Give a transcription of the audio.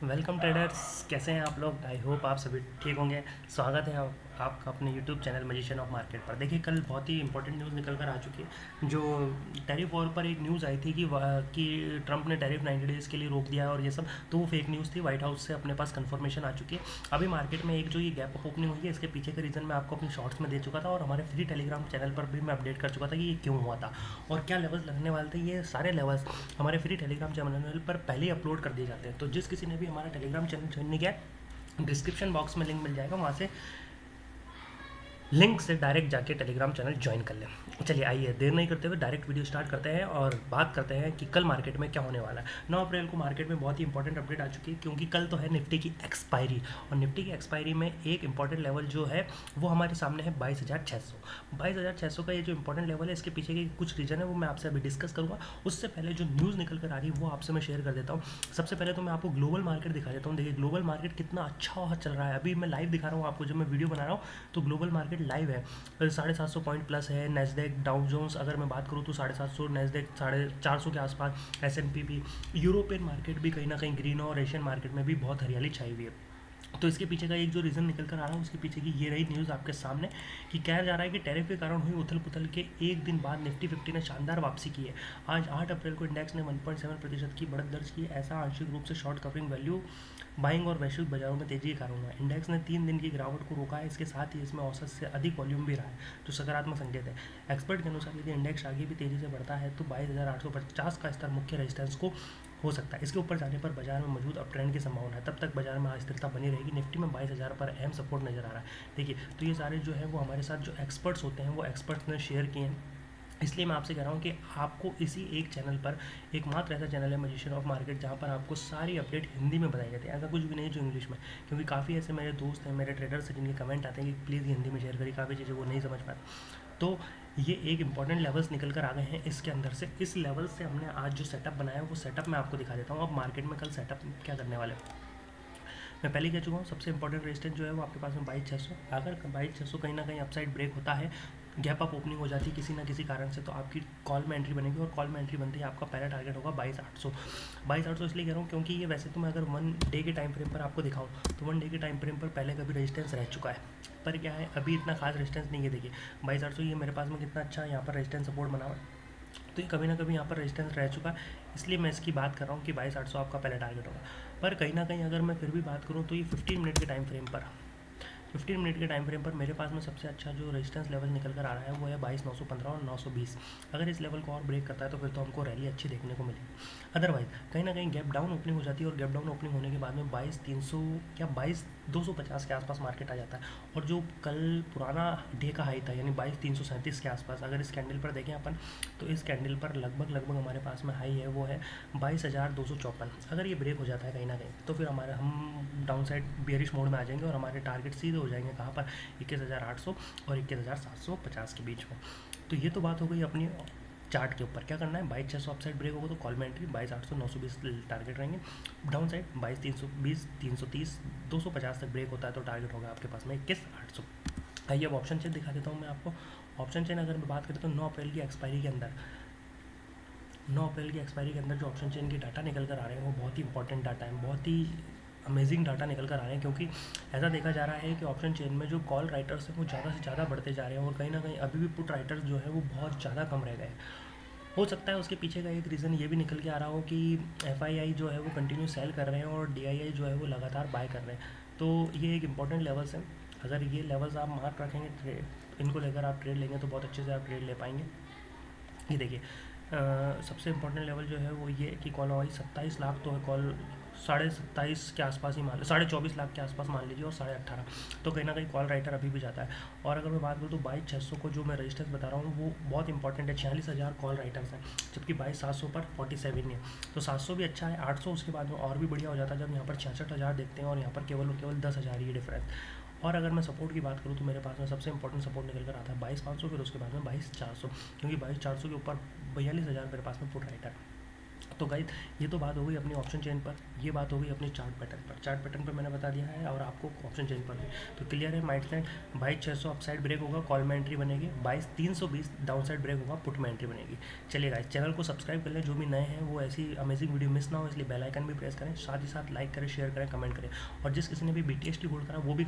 Welcome traders, कैसे हैं आप लोग। आई होप आप सभी ठीक होंगे। स्वागत है आपका अपने YouTube channel magician of market पर। देखिए, कल बहुत ही इंपॉर्टेंट न्यूज़ निकल कर आ चुकी है। जो टैरिफ वॉर पर एक न्यूज़ आई थी कि ट्रंप ने टैरिफ 90 डेज़ के लिए रोक दिया और ये सब, तो वो फेक न्यूज़ थी। व्हाइट हाउस से अपने पास कंफर्मेशन आ चुकी है। अभी मार्केट में एक जो ये गैप अप ओपनिंग हुई है, इसके पीछे का रीज़न मैं आपको अपनी शॉर्ट्स में दे चुका था और हमारे फ्री टेलीग्राम चैनल पर भी मैं अपडेट कर चुका था कि ये क्यों हुआ था और क्या लेवल्स लगने वाले थे। ये सारे लेवल्स हमारे फ्री टेलीग्राम चैनल पर पहले ही अपलोड कर दिए जाते हैं। तो जिस किसी ने भी हमारा टेलीग्राम चैनल ज्वाइन नहीं किया, डिस्क्रिप्शन बॉक्स में लिंक मिल जाएगा, वहाँ से लिंक से डायरेक्ट जाके टेलीग्राम चैनल ज्वाइन कर लें। चलिए, आइए देर नहीं करते हुए डायरेक्ट वीडियो स्टार्ट करते हैं और बात करते हैं कि कल मार्केट में क्या होने वाला है। 9 अप्रैल को मार्केट में बहुत ही इंपॉर्टेंट अपडेट आ चुकी है, क्योंकि कल तो है निफ्टी की एक्सपायरी। और निफ्टी की एक्सपायरी में एक इंपॉर्टेंट लेवल जो है वो हमारे सामने है 22,600। 22,600 का ये जो इंपॉर्टेंट लेवल है, इसके पीछे के कुछ रीजन है वो मैं आपसे अभी डिस्कस करूँगा। उससे पहले जो न्यूज़ निकल कर आ रही है वो आपसे मैं शेयर कर देता हूँ। सबसे पहले तो मैं आपको ग्लोबल मार्केट दिखा देता हूँ। देखिए, ग्लोबल मार्केट कितना अच्छा चल रहा है। अभी मैं लाइव दिखा रहा हूँ आपको, जब मैं वीडियो बना रहा हूँ तो ग्लोबल मार्केट लाइव है। 750 पॉइंट प्लस है। नेस्डेक, डाउ जोन्स अगर मैं बात करूँ तो 750, नेस्डेक 450 के आसपास, एस&पी भी। यूरोपियन मार्केट भी कहीं ना कहीं ग्रीन और एशियन मार्केट में भी बहुत हरियाली छाई हुई है। तो इसके पीछे का एक जो रीज़न निकल कर आ रहा है, उसके पीछे की ये रही न्यूज़ आपके सामने कि कहा जा रहा है कि टैरिफ के कारण हुई उथल पुथल के एक दिन बाद निफ्टी 50 ने शानदार वापसी की है। आज 8 अप्रैल को इंडेक्स ने 1.7% की बढ़त दर्ज की। ऐसा आंशिक रूप से शॉर्ट कवरिंग वैल्यू बाइंग और वैश्विक बाजारों में तेजी के कारण हुआ है। इंडेक्स ने 3 दिन की गिरावट को रोका है। इसके साथ ही इसमें औसत से अधिक वॉल्यूम भी रहा है, जो सकारात्मक संकेत है। एक्सपर्ट के अनुसार यदि इंडेक्स आगे भी तेजी से बढ़ता है तो 22,850 का स्तर मुख्य रेजिस्टेंस को हो सकता है। इसके ऊपर जाने पर बाजार में मौजूद अप ट्रेंड की संभावना है। तब तक बाजार में अस्थिरता बनी रहेगी। निफ्टी में 22,000 पर अहम सपोर्ट नजर आ रहा है। देखिए, तो ये सारे जो है वो हमारे साथ जो एक्सपर्ट्स होते हैं वो एक्सपर्ट्स ने शेयर किए हैं। इसलिए मैं आपसे कह रहा हूँ कि आपको इसी एक चैनल पर, एकमात्र ऐसा चैनल है मजिशियन ऑफ मार्केट, जहाँ पर आपको सारी अपडेट हिंदी में बताई जाती है। ऐसा कुछ भी नहीं जो इंग्लिश में, क्योंकि काफ़ी ऐसे मेरे दोस्त हैं, मेरे ट्रेडर्स हैं, जिनके कमेंट आते हैं कि प्लीज़ हिंदी में शेयर करिए, काफ़ी चीज़ें वो नहीं समझ पाते। तो ये एक इंपॉर्टेंट लेवल्स निकल कर आ गए हैं इसके अंदर से। इस लेवल से हमने आज जो सेटअप बनाया है वो सेटअप मैं आपको दिखा देता हूँ। अब मार्केट में कल सेटअप क्या करने वाले हैं मैं पहले कह चुका हूँ। सबसे इंपॉर्टेंट रेजिस्टेंस जो है वो आपके पास में 22,600। अगर 22,600 कहीं ना कहीं अपसाइड ब्रेक होता है, गैप अप ओपनिंग हो जाती है किसी ना किसी कारण से, तो आपकी कॉल में एंट्री बनेगी और कॉल में एंट्री बनती है आपका पहला टारगेट होगा 22,800। 22,800 इसलिए कह रहा हूँ क्योंकि ये वैसे तो मैं अगर 1 डे के टाइम फ्रेम पर आपको दिखाऊँ तो 1 डे के टाइम फ्रेम पर पहले कभी रेजिस्टेंस रह चुका है, पर क्या है अभी इतना खास रेजिस्टेंस नहीं है। देखिए 22,800 ये मेरे पास में कितना अच्छा यहाँ पर रेजिस्टेंस सपोर्ट बना हुआ है, तो ये कभी ना कभी यहाँ पर रेजिस्टेंस रह चुका है। इसलिए मैं इसकी बात कर रहा हूँ कि 22,800 आपका पहला टारगेट होगा। पर कहीं ना कहीं अगर मैं फिर भी बात करूँ तो ये 15 मिनट के टाइम फ्रेम पर, 15 मिनट के टाइम फ्रेम पर मेरे पास में सबसे अच्छा जो रेजिस्टेंस लेवल निकल कर आ रहा है वो है 22,915 और 920। अगर इस लेवल को और ब्रेक करता है तो फिर तो हमको रैली अच्छी देखने को मिलेगी। अदरवाइज कहीं ना कहीं गैप डाउन ओपनिंग हो जाती है और गैप डाउन ओपनिंग होने के बाद में 22,300 या 22,250 के आसपास मार्केट आ जाता है। और जो कल पुराना डे का हाई था यानी 22,337 के आसपास, अगर इस कैंडल पर देखें अपन तो इस कैंडल पर लगभग हमारे पास में हाई है वो है 22,254। अगर ये ब्रेक हो जाता है कहीं ना कहीं तो फिर हम डाउन साइड बियरिश मोड में आ जाएंगे और हमारे टारगेट सीधे हो जाएंगे कहाँ पर, 21,800 और 21,750 के बीच में। तो ये तो बात हो गई अपनी चार्ट के ऊपर। क्या करना है, 22,600 अपसाइड ब्रेक होगा तो कॉल में एंट्री, 22,800 920 टारगेट रहेंगे। डाउन साइड 22,320 330 250 तक ब्रेक होता है तो टारगेट होगा आपके पास में 21,800। आइए अब ऑप्शन चेन दिखा देता हूँ मैं आपको। ऑप्शन चेन अगर मैं बात करें तो 9 अप्रैल की एक्सपायरी के अंदर, 9 अप्रैल की एक्सपायरी के अंदर जो ऑप्शन चेन के डाटा निकल कर आ रहे हैं वो बहुत ही इंपॉर्टेंट डाटा है, बहुत ही अमेजिंग डाटा निकल कर आ रहे हैं। क्योंकि ऐसा देखा जा रहा है कि ऑप्शन चेन में जो कॉल राइटर्स हैं वो ज़्यादा से ज़्यादा बढ़ते जा रहे हैं और कहीं ना कहीं अभी भी पुट राइटर्स जो है वो बहुत ज़्यादा कम रह गए हैं। हो सकता है उसके पीछे का एक रीज़न ये भी निकल के आ रहा हो कि एफआईआई जो है वो कंटिन्यू सेल कर रहे हैं और डीआईआई जो है वो लगातार बाय कर रहे हैं। तो ये एक इंपॉर्टेंट लेवल्स हैं। अगर ये लेवल्स आप मार्क रखेंगे ट्रेड, इनको लेकर आप ट्रेड लेंगे तो बहुत अच्छे से आप ट्रेड ले पाएंगे। ये देखिए, सबसे इम्पोर्टेंट लेवल जो है वो ये कि कॉल वाइज 27 लाख तो है, कॉल 27.5 के आसपास ही मान लो, 24.5 लाख के आसपास मान लीजिए और 18.5, तो कहीं ना कहीं कॉल राइटर अभी भी जाता है। और अगर मैं बात करूँ तो 22,600 को जो मैं रजिस्टेंस बता रहा हूँ वो बहुत इंपॉर्टेंट है। 46,000 कॉल राइटर्स हैं, जबकि 22,700 पर 47 है। तो 700 भी अच्छा है, 800 उसके बाद में और भी बढ़िया हो जाता है जब यहाँ पर 66,000 देखते हैं और यहाँ पर केवल और केवल 10,000 ही डिफरेंस। और अगर मैं सपोर्ट की बात करूँ तो मेरे पास में सबसे इंपॉर्टेंट सपोर्ट निकल कर आता है 22,500, फिर उसके बाद में 22,400, क्योंकि 22,400 के ऊपर 42,000 मेरे पास में पुट राइटर। तो गाइस ये तो बात हो गई अपनी ऑप्शन चेन पर, ये बात हो गई अपनी चार्ट पैटर्न पर मैंने बता दिया है और आपको ऑप्शन चेन पर भी। तो क्लियर है माइंड सेट। 22,600 अपसाइड ब्रेक होगा, कॉल में एंट्री बनेगी। 22,320 डाउन साइड ब्रेक होगा, पुट में एंट्री बनेगी। चलिए गाइस चैनल को सब्सक्राइब कर लें, जो भी नए हैं वो ऐसी अमेजिंग वीडियो मिस ना हो, इसलिए बेल आइकन भी प्रेस करें, साथ ही साथ लाइक करें, शेयर करें, कमेंट करें। और जिस किसी ने भी BTST होल्ड करा वो भी